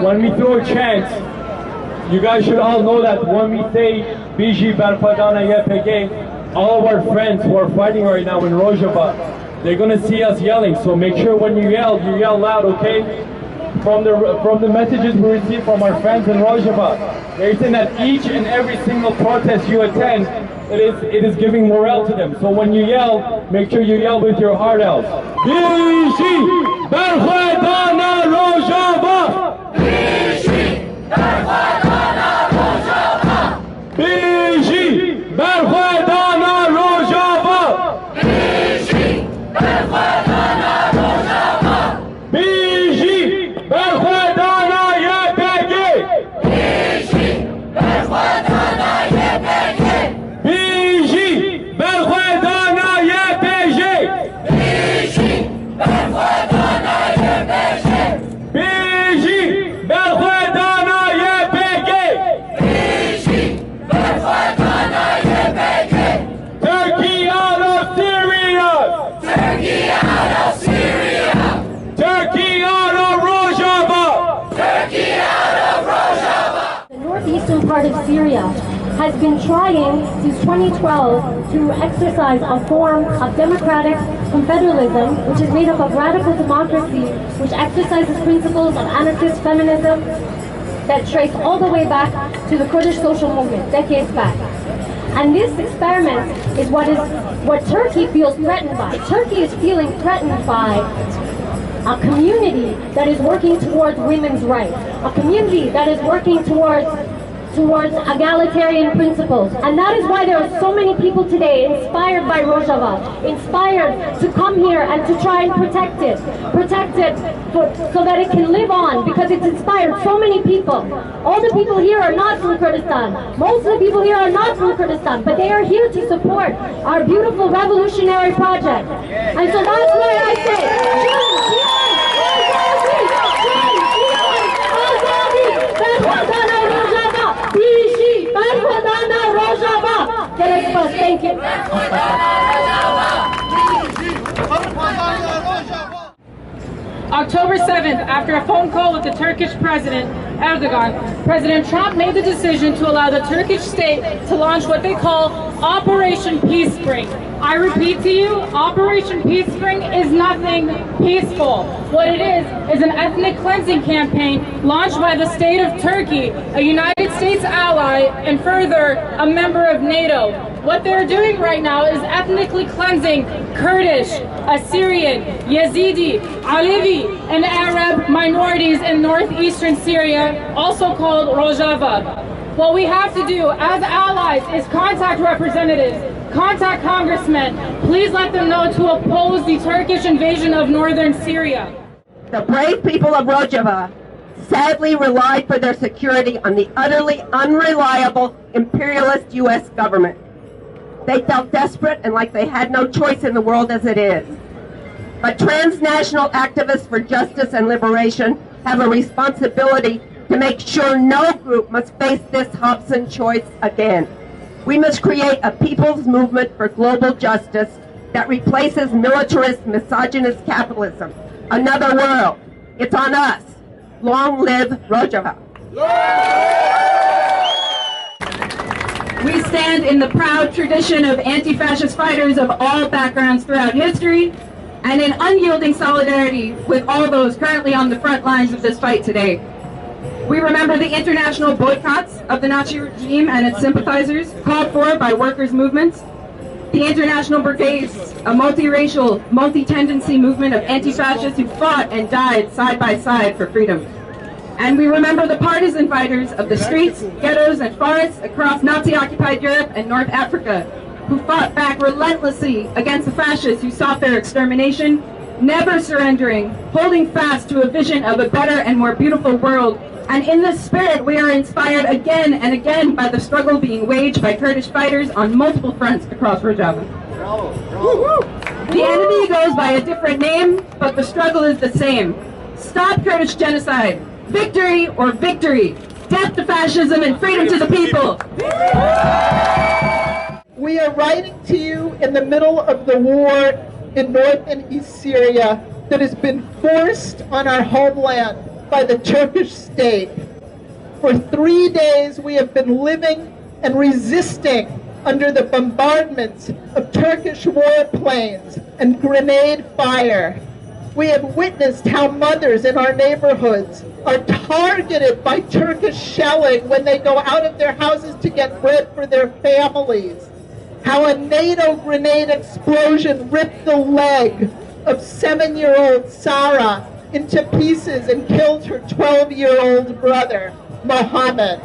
When we throw a chant, you guys should all know that when we say Biji Barpadana YPG, all of our friends who are fighting right now in Rojava, they're gonna see us yelling. So make sure when you yell loud, okay? From the messages we receive from our friends in Rojava, they're saying that each and every single protest you attend, it is giving morale to them. So when you yell, make sure you yell with your heart out. Biji Barpadana Rojava! Biji Barpadana Rojava! Biji Barpadana Rojava! Biji Barpadana Rojava! Biji Barpadana YPG! Biji Barpadana YPG! Biji Barpadana YPG! Biji Barpadana YPG! Biji Barpadana YPG! Biji Barpadana YPG! Turkey out of Syria! Turkey out of Syria! Turkey out of Rojava! Turkey out of Rojava! The northeastern part of Syria has been trying since 2012 to exercise a form of democratic confederalism, which is made up of radical democracy, which exercises principles of anarchist feminism that trace all the way back to the Kurdish social movement, decades back. And this experiment is what Turkey feels threatened by. Turkey is feeling threatened by a community that is working towards women's rights, a community that is working towards egalitarian principles. And that is why there are so many people today inspired by Rojava, inspired to come here and to try and protect it so that it can live on, because it's inspired so many people. All the people here are not from Kurdistan. Most of the people here are not from Kurdistan, but they are here to support our beautiful revolutionary project. And so that's why I say, Thank you. October 7th, after a phone call with the Turkish President Erdogan, President Trump made the decision to allow the Turkish state to launch what they call Operation Peace Spring. I repeat to you, Operation Peace Spring is nothing peaceful. What it is an ethnic cleansing campaign launched by the state of Turkey, a United States ally, and further, a member of NATO. What they're doing right now is ethnically cleansing Kurdish, Assyrian, Yazidi, Alevi, and Arab minorities in northeastern Syria, also called Rojava. What we have to do as allies is contact representatives, contact congressmen. Please let them know to oppose the Turkish invasion of northern Syria. The brave people of Rojava sadly relied for their security on the utterly unreliable imperialist U.S. government. They felt desperate and like they had no choice in the world as it is. But transnational activists for justice and liberation have a responsibility to make sure no group must face this Hobson choice again. We must create a people's movement for global justice that replaces militarist, misogynist capitalism. Another world. It's on us. Long live Rojava. We stand in the proud tradition of anti-fascist fighters of all backgrounds throughout history, and in unyielding solidarity with all those currently on the front lines of this fight today. We remember the international boycotts of the Nazi regime and its sympathizers called for by workers' movements, the International Brigades, a multiracial, multi-tendency movement of anti-fascists who fought and died side by side for freedom. And we remember the partisan fighters of the streets, ghettos, and forests across Nazi-occupied Europe and North Africa, who fought back relentlessly against the fascists who sought their extermination, never surrendering, holding fast to a vision of a better and more beautiful world. And in this spirit, we are inspired again and again by the struggle being waged by Kurdish fighters on multiple fronts across Rojava. The enemy goes by a different name, but the struggle is the same. Stop Kurdish genocide. Victory or victory. Death to fascism and freedom to the people. We are writing to you in the middle of the war in North and East Syria that has been forced on our homeland. by the Turkish state. For 3 days, we have been living and resisting under the bombardments of Turkish warplanes and grenade fire. We have witnessed how mothers in our neighborhoods are targeted by Turkish shelling when they go out of their houses to get bread for their families. How a NATO grenade explosion ripped the leg of 7-year-old Sarah into pieces and killed her 12-year-old brother, Mohammed.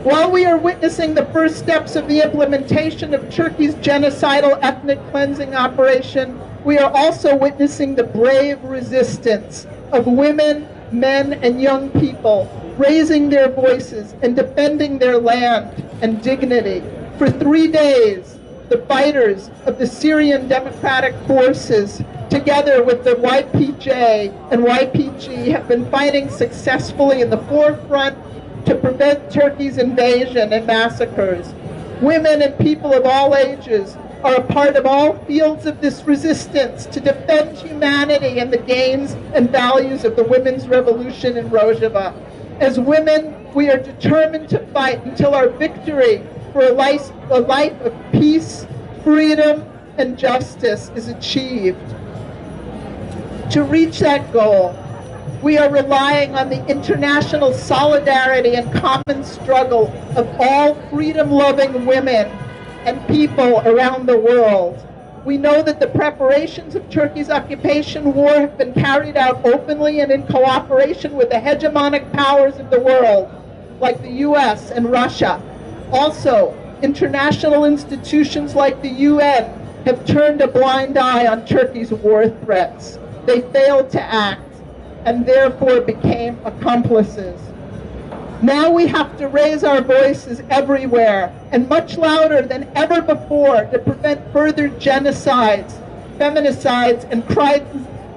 While we are witnessing the first steps of the implementation of Turkey's genocidal ethnic cleansing operation, we are also witnessing the brave resistance of women, men, and young people raising their voices and defending their land and dignity. For 3 days, the fighters of the Syrian Democratic Forces, together with the YPJ and YPG, have been fighting successfully in the forefront to prevent Turkey's invasion and massacres. Women and people of all ages are a part of all fields of this resistance to defend humanity and the gains and values of the women's revolution in Rojava. As women, we are determined to fight until our victory for a life of peace, freedom, and justice is achieved. To reach that goal, we are relying on the international solidarity and common struggle of all freedom-loving women and people around the world. We know that the preparations of Turkey's occupation war have been carried out openly and in cooperation with the hegemonic powers of the world, like the US and Russia. Also, international institutions like the UN have turned a blind eye on Turkey's war threats. They failed to act and therefore became accomplices. Now we have to raise our voices everywhere and much louder than ever before to prevent further genocides, feminicides, and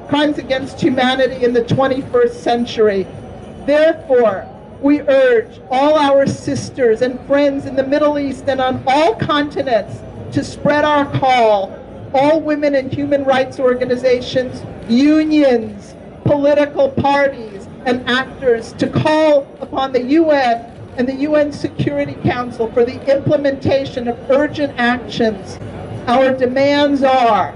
crimes against humanity in the 21st century. Therefore, we urge all our sisters and friends in the Middle East and on all continents to spread our call, all women and human rights organizations, unions, political parties, and actors to call upon the UN and the UN Security Council for the implementation of urgent actions. Our demands are: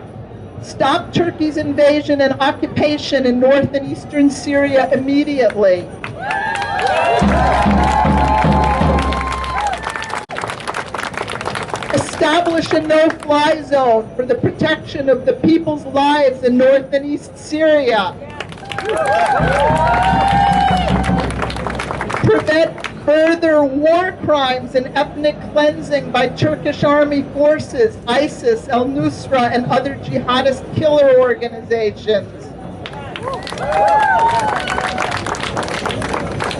stop Turkey's invasion and occupation in north and eastern Syria immediately. Establish a no-fly zone for the protection of the people's lives in north and east Syria. Prevent further war crimes and ethnic cleansing by Turkish army forces, ISIS, al-Nusra, and other jihadist killer organizations.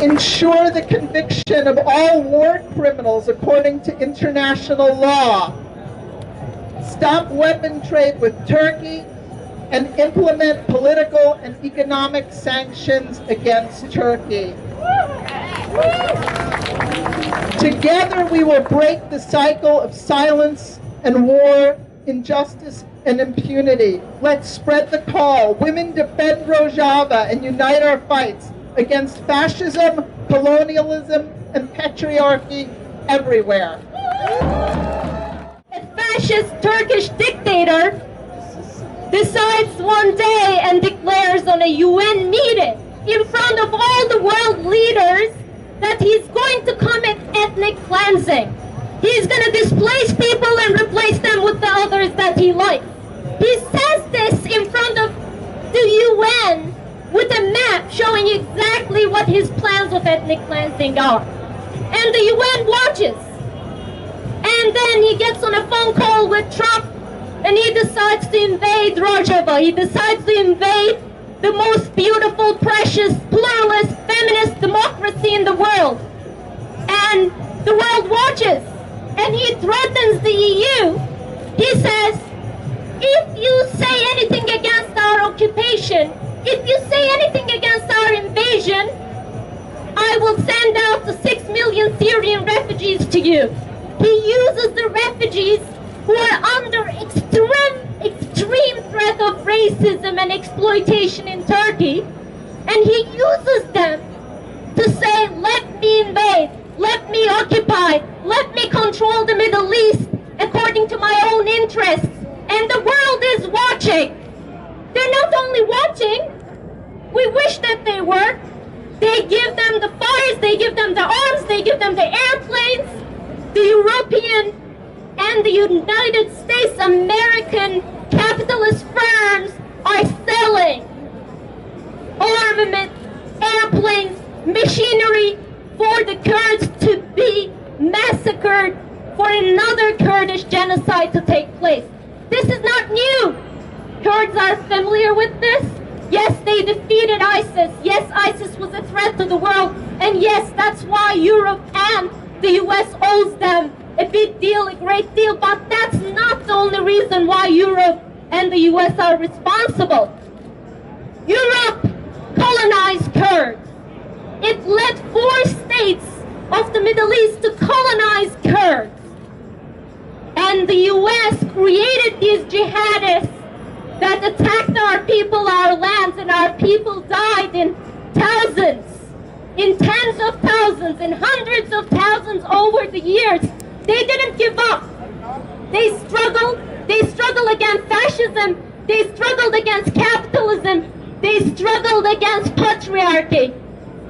Ensure the conviction of all war criminals according to international law. Stop weapon trade with Turkey and implement political and economic sanctions against Turkey. Together we will break the cycle of silence and war, injustice and impunity. Let's spread the call. Women defend Rojava and unite our fights against fascism, colonialism, and patriarchy everywhere. A fascist Turkish dictator decides one day and declares on a UN meeting in front of all the world leaders that he's going to commit ethnic cleansing. He's going to displace people and replace them with the others that he likes. He says this in front of the UN with a map showing exactly what his plans of ethnic cleansing are. And the UN watches. And then he gets on a phone call with Trump and he decides to invade Rojava. He decides to invade the most beautiful, precious, pluralist, feminist democracy in the world. And the world watches. And he threatens the EU. He says, if you say anything against our occupation, if you say anything against our invasion, I will send out the 6 million Syrian refugees to you. He uses the refugees who are under extreme threat of racism and exploitation in Turkey And he uses them to say, let me invade, let me occupy, let me control the Middle East according to my own interests. And the world is watching. They're not only watching, we wish that they were. They give them the fires, they give them the arms, they give them the airplanes. The European and the United States American capitalist firms are selling armament, airplanes, machinery for the Kurds to be massacred, for another Kurdish genocide to take place. This is not new. Kurds are familiar with this. Yes, they defeated ISIS. Yes, ISIS was a threat to the world. And yes, that's why Europe and the US owes them a big deal, a great deal. But that's not the only reason why Europe and the US are responsible. Europe colonized Kurds. It led 4 states of the Middle East to colonize Kurds. And the US created these jihadists that attacked our people, our lands, and our people died in thousands, in tens of thousands, in hundreds of thousands over the years. They didn't give up. They struggled against fascism. They struggled against capitalism. They struggled against patriarchy.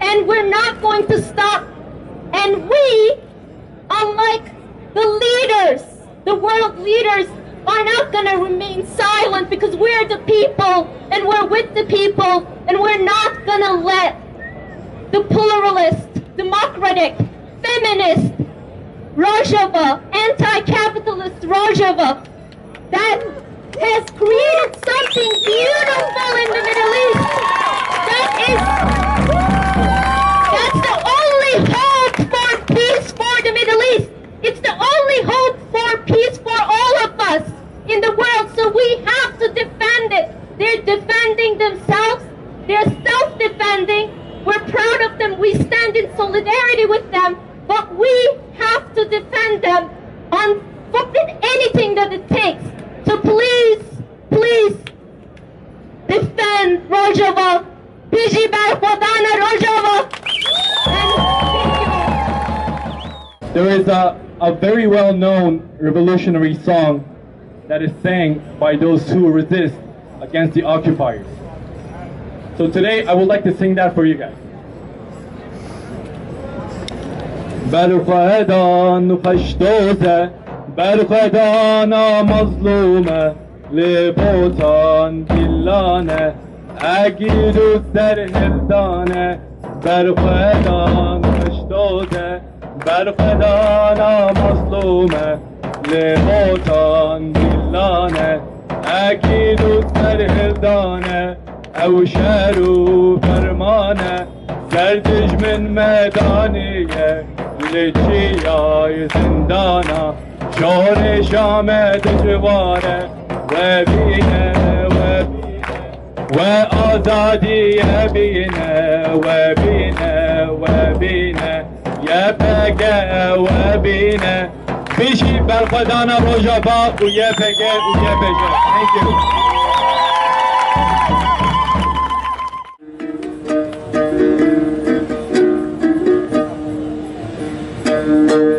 And we're not going to stop. And we, unlike the leaders, the world leaders, are not going to remain silent, because we're the people and we're with the people, and we're not going to let the pluralist, democratic, feminist Rojava, anti-capitalist Rojava, that has created something beautiful in the Middle East. That's the only hope for peace for the Middle East. It's the only hope for peace for all of us in the world, so we have to defend it. They're defending themselves. They're self-defending. We're proud of them. We stand in solidarity with them, but we have to defend them on fucking anything that it takes. So please, please, defend Rojava. Biji bar Khodana Rojava. And thank you. There is a very well-known revolutionary song that is sang by those who resist against the occupiers. So today I would like to sing that for you guys. برخدان خشتوزه برخدان مظلومه لبوتان دلانه اگیرو سر هفدانه برخدان خشتوزه برخدان مظلومه لبوتان دلانه اگیرو سر هفدانه او شهرو فرمانه گردش من میدانیه لچیای زندانا شور شام دجواره و بینه و بینه و آزادی بینه و بینه و بینه یه پگه و بینه بیشی برخدان روژاوا و یه پگه و یه پگه. Thank you.